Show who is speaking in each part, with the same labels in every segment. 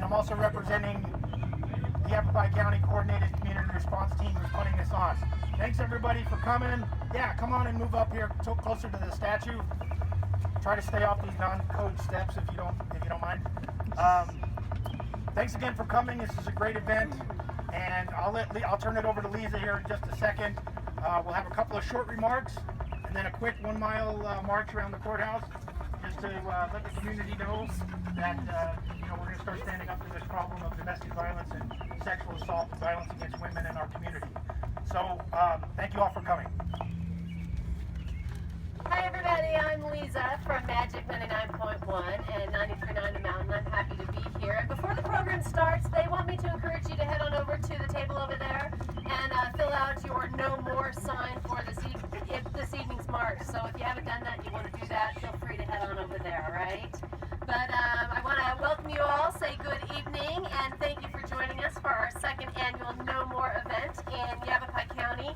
Speaker 1: I'm also representing the Yavapai County Coordinated Community Response Team who's putting this on. Thanks everybody for coming. Yeah, come on and move up here closer to the statue. Try to stay off these non-code steps if you don't mind. Thanks again for coming. This is a great event, and I'll turn it over to Lisa here in just a second. We'll have a couple of short remarks, and then a quick 1 mile march around the courthouse, just to let the community know that we're going to start standing up to this problem of domestic violence and sexual assault and violence against women in our community. So thank you all for coming.
Speaker 2: Hi everybody, I'm Lisa from Magic 99.1 and 93.9 The Mountain. I'm happy to be here. And before the program starts, they want me to encourage you to head on over to the table over there and fill out your No More sign for this evening's march. So if you haven't done that and you want to do that, feel free to head on over there, all right? But I want to welcome you all, say good evening, and thank you for joining us for our second annual No More event in Yavapai County.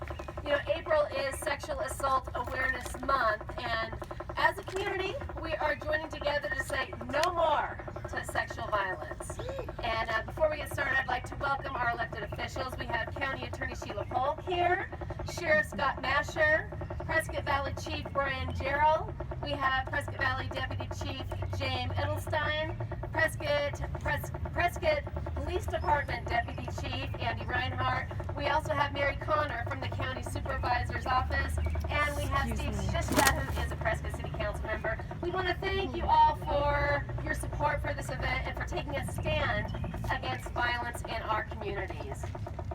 Speaker 2: You know, April is Sexual Assault Awareness Month, and as a community, we are joining together to say no more to sexual violence. And before we get started, I'd like to welcome our elected officials. We have County Attorney Sheila Polk here, Sheriff Scott Masher, Prescott Valley Chief Brian Jarrell. We have Prescott Valley Deputy Chief James Edelstein, Prescott Police Department Deputy Chief Andy Reinhardt. We also have Mary Connor from the County Supervisor's Office, and we have Steve Shishka, who is a Prescott City Council member. We want to thank you all for your support for this event and for taking a stand against violence in our communities.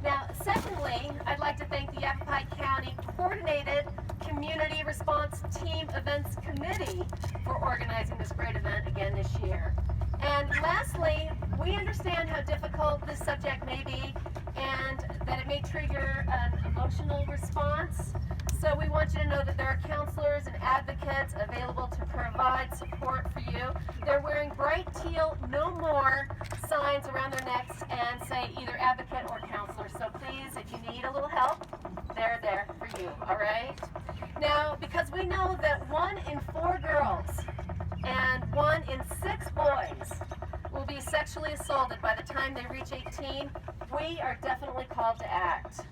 Speaker 2: Now, secondly, I'd like to thank the Yavapai County Coordinated Community Response Team Events Committee for organizing this great event again this year. And lastly, we understand how difficult this subject may be and that it may trigger an emotional response. So we want you to know that there are counselors and advocates available to provide support for you. They're wearing bright teal No More signs around their necks and say either advocate or counselor. So please, if you need a little help, they're there for you, all right? Now, because we know that 1 in 4 girls and 1 in 6 boys will be sexually assaulted by the time they reach 18, we are definitely called to act.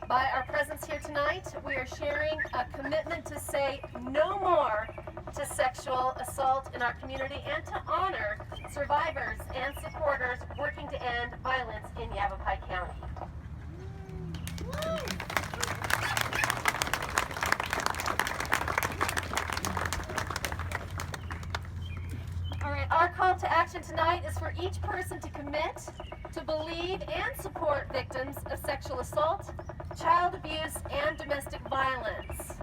Speaker 2: By our presence here tonight, we are sharing a commitment to say no more to sexual assault in our community and to honor survivors and supporters working to end violence in Yavapai County. All right, our call to action tonight is for each person to commit to believe and support victims of sexual assault, child abuse, and domestic violence.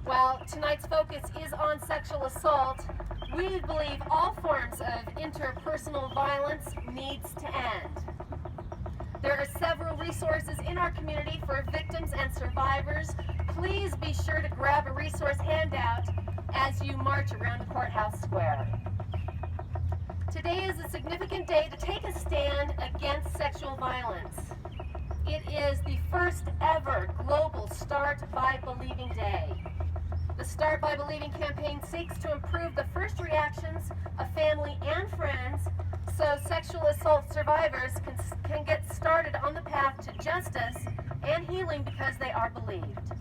Speaker 2: While tonight's focus is on sexual assault, we believe all forms of interpersonal violence needs to end. There are several resources in our community for victims and survivors. Please be sure to grab a resource handout as you march around the courthouse square. Today is a significant day to take a stand against sexual violence. It is the first ever global Start by Believing Day. The Start by Believing campaign seeks to improve the first reactions of family and friends so sexual assault survivors can get started on the path to justice and healing because they are believed.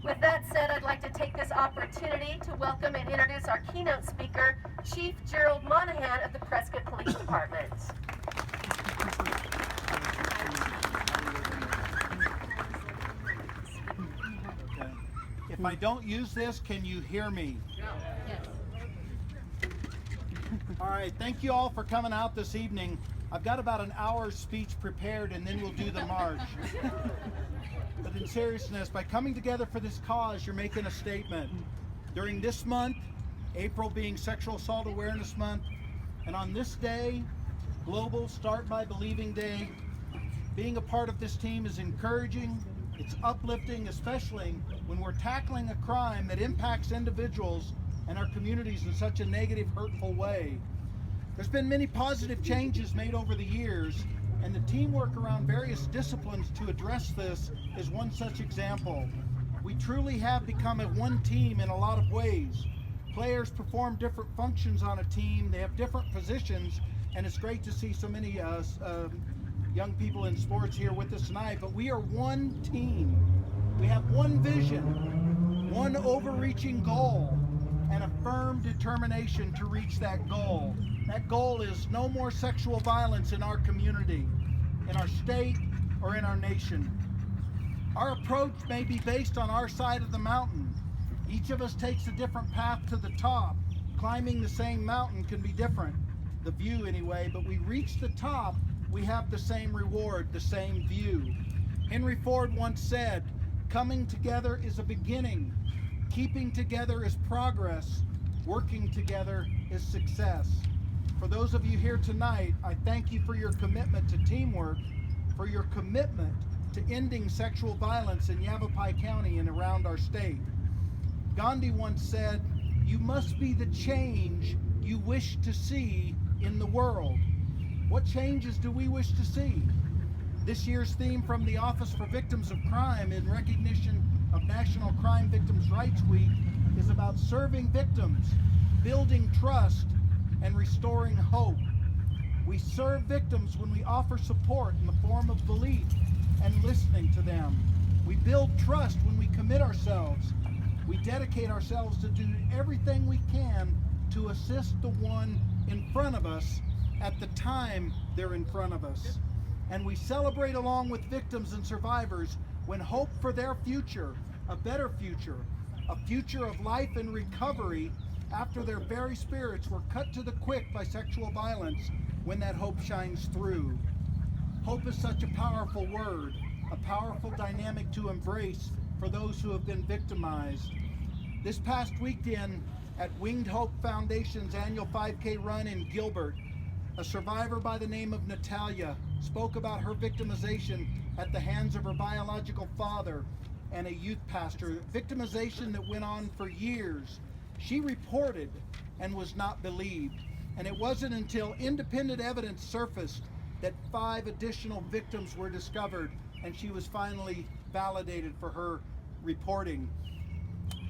Speaker 2: With that said, I'd like to take this opportunity to welcome and introduce our keynote speaker, Chief Gerald Monahan of the Prescott Police Department.
Speaker 3: Okay. If I don't use this, can you hear me?
Speaker 2: Yes.
Speaker 3: All right, thank you all for coming out this evening. I've got about an hour's speech prepared and then we'll do the march. But in seriousness, by coming together for this cause, you're making a statement. During this month, April being Sexual Assault Awareness Month, and on this day, Global Start by Believing Day, being a part of this team is encouraging, it's uplifting, especially when we're tackling a crime that impacts individuals and our communities in such a negative, hurtful way. There's been many positive changes made over the years, and the teamwork around various disciplines to address this is one such example. We truly have become a one team in a lot of ways. Players perform different functions on a team, they have different positions, and it's great to see so many young people in sports here with us tonight, but we are one team. We have one vision, one overreaching goal, and a firm determination to reach that goal. That goal is no more sexual violence in our community, in our state, or in our nation. Our approach may be based on our side of the mountain. Each of us takes a different path to the top. Climbing the same mountain can be different, the view anyway, but we reach the top, we have the same reward, the same view. Henry Ford once said, "Coming together is a beginning. Keeping together is progress. Working together is success." For those of you here tonight, I thank you for your commitment to teamwork, for your commitment to ending sexual violence in Yavapai County and around our state. Gandhi once said, "You must be the change you wish to see in the world." What changes do we wish to see? This year's theme from the Office for Victims of Crime in recognition of National Crime Victims' Rights Week is about serving victims, building trust, and restoring hope. We serve victims when we offer support in the form of belief and listening to them. We build trust when we commit ourselves. We dedicate ourselves to do everything we can to assist the one in front of us at the time they're in front of us. And we celebrate along with victims and survivors when hope for their future, a better future, a future of life and recovery after their very spirits were cut to the quick by sexual violence, when that hope shines through. Hope is such a powerful word, a powerful dynamic to embrace for those who have been victimized. This past weekend at Winged Hope Foundation's annual 5K run in Gilbert, a survivor by the name of Natalia spoke about her victimization at the hands of her biological father and a youth pastor, victimization that went on for years. She reported and was not believed, and it wasn't until independent evidence surfaced that 5 additional victims were discovered, and she was finally validated for her reporting.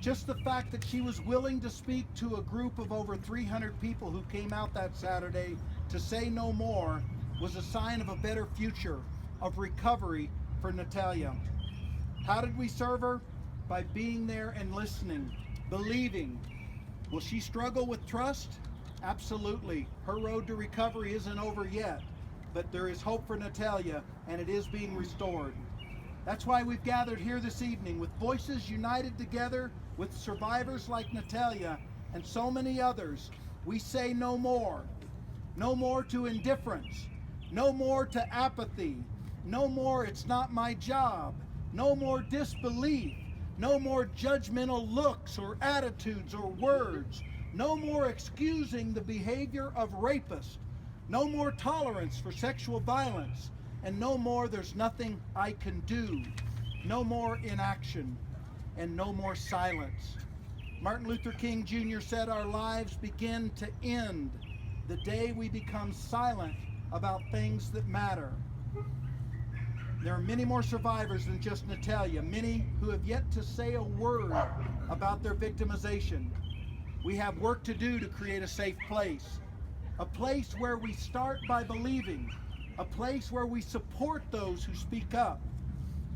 Speaker 3: Just the fact that she was willing to speak to a group of over 300 people who came out that Saturday to say no more was a sign of a better future, of recovery for Natalia. How did we serve her? By being there and listening, believing. Will she struggle with trust? Absolutely. Her road to recovery isn't over yet, but there is hope for Natalia, and it is being restored. That's why we've gathered here this evening with voices united together with survivors like Natalia and so many others. We say no more. No more to indifference. No more to apathy. No more "it's not my job." No more disbelief. No more judgmental looks or attitudes or words. No more excusing the behavior of rapists. No more tolerance for sexual violence. And no more "there's nothing I can do." No more inaction. And no more silence. Martin Luther King Jr. said our lives begin to end the day we become silent about things that matter. There are many more survivors than just Natalia, many who have yet to say a word about their victimization. We have work to do to create a safe place, a place where we start by believing, a place where we support those who speak up.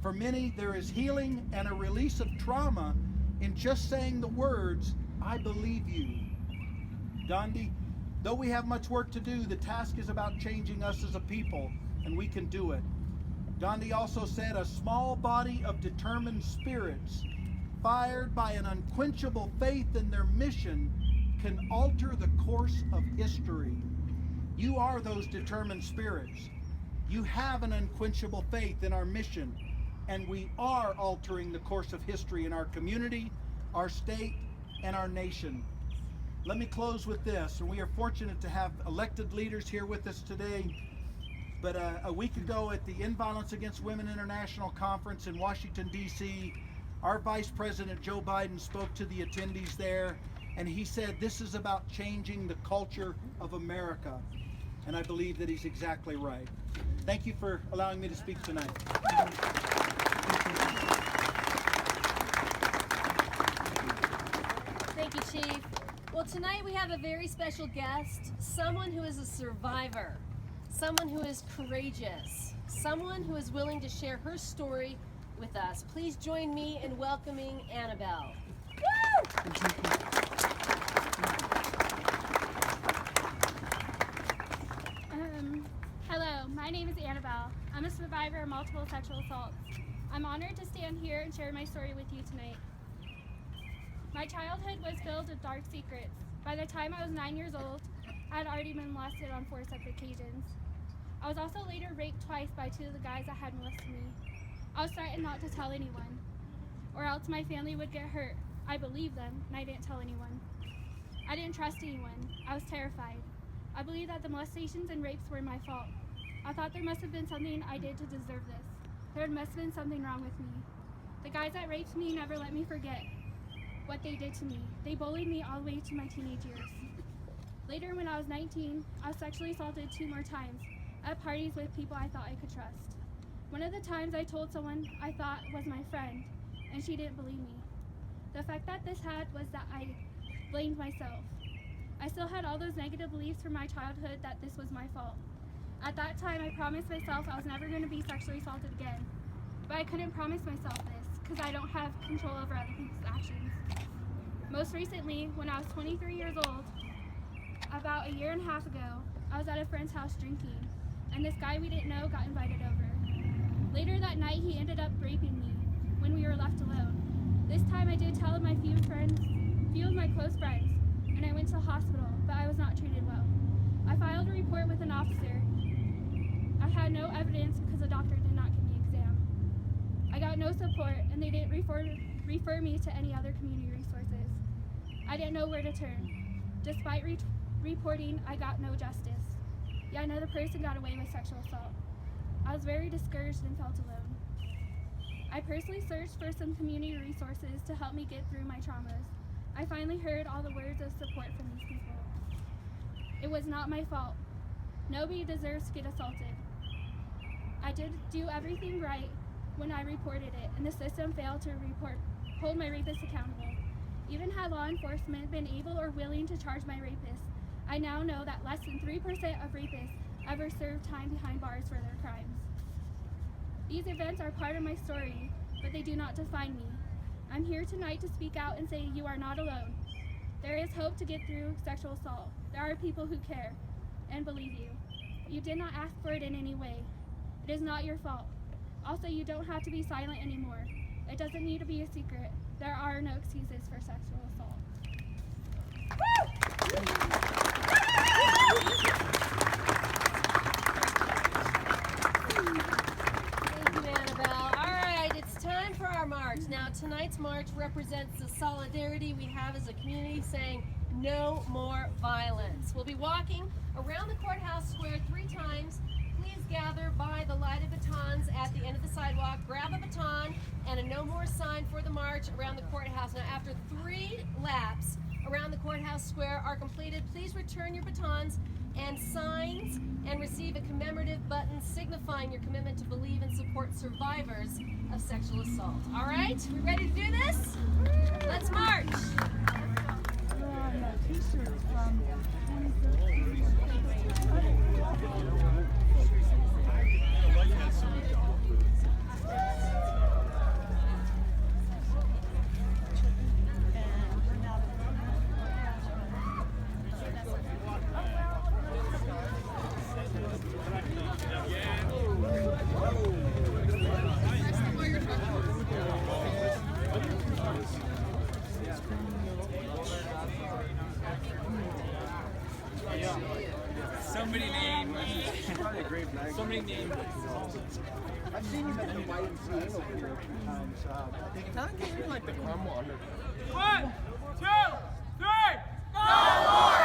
Speaker 3: For many, there is healing and a release of trauma in just saying the words, "I believe you." Gandhi, though we have much work to do, the task is about changing us as a people, and we can do it. Gandhi also said, "A small body of determined spirits, fired by an unquenchable faith in their mission, can alter the course of history." You are those determined spirits. You have an unquenchable faith in our mission, and we are altering the course of history in our community, our state, and our nation. Let me close with this, and we are fortunate to have elected leaders here with us today. But a week ago at the End Violence Against Women International Conference in Washington, D.C., our Vice President Joe Biden spoke to the attendees there, and he said this is about changing the culture of America. And I believe that he's exactly right. Thank you for allowing me to speak tonight.
Speaker 2: Thank you, Chief. Well, tonight we have a very special guest, someone who is a survivor, someone who is courageous, someone who is willing to share her story with us. Please join me in welcoming Annabelle. Woo!
Speaker 4: Hello, my name is Annabelle. I'm a survivor of multiple sexual assaults. I'm honored to stand here and share my story with you tonight. My childhood was filled with dark secrets. By the time I was 9 years old, I had already been molested on 4 separate occasions. I was also later raped twice by 2 of the guys that had molested me. I was threatened not to tell anyone, or else my family would get hurt. I believed them, and I didn't tell anyone. I didn't trust anyone. I was terrified. I believed that the molestations and rapes were my fault. I thought there must have been something I did to deserve this. There must have been something wrong with me. The guys that raped me never let me forget what they did to me. They bullied me all the way to my teenage years. Later, when I was 19, I was sexually assaulted 2 more times at parties with people I thought I could trust. One of the times I told someone I thought was my friend, and she didn't believe me. The effect that this had was that I blamed myself. I still had all those negative beliefs from my childhood that this was my fault. At that time, I promised myself I was never going to be sexually assaulted again. But I couldn't promise myself this, because I don't have control over other people's actions. Most recently, when I was 23 years old, about a year and a half ago, I was at a friend's house drinking, and this guy we didn't know got invited over. Later that night, he ended up raping me when we were left alone. This time I did tell my few of my close friends, and I went to the hospital, but I was not treated well. I filed a report with an officer. I had no evidence because the doctor did not give me an exam. I got no support, and they didn't refer me to any other community resources. I didn't know where to turn. Despite reporting, I got no justice. Yet another person got away with sexual assault. I was very discouraged and felt alone. I personally searched for some community resources to help me get through my traumas. I finally heard all the words of support from these people. It was not my fault. Nobody deserves to get assaulted. I did do everything right when I reported it, and the system failed to hold my rapist accountable. Even had law enforcement been able or willing to charge my rapist, I now know that less than 3% of rapists ever serve time behind bars for their crimes. These events are part of my story, but they do not define me. I'm here tonight to speak out and say you are not alone. There is hope to get through sexual assault. There are people who care and believe you. You did not ask for it in any way. It is not your fault. Also, you don't have to be silent anymore. It doesn't need to be a secret. There are no excuses for sexual assault.
Speaker 2: Thank you, Annabelle. All right, it's time for our march. Now, tonight's march represents the solidarity we have as a community saying no more violence. We'll be walking around the courthouse square 3 times. Please gather by the lighted batons at the end of the sidewalk. Grab a baton and a no more sign for the march around the courthouse. Now, after 3 laps around the courthouse square are completed, please return your batons and signs and receive a commemorative button signifying your commitment to believe and support survivors of sexual assault. All right, we ready to do this? Let's march.
Speaker 5: Somebody named me. Somebody named me.
Speaker 3: I've seen you at the YMCA over here a few times. I think
Speaker 5: It kind of gave me like the crumble under.
Speaker 6: 1, 2, 3, no more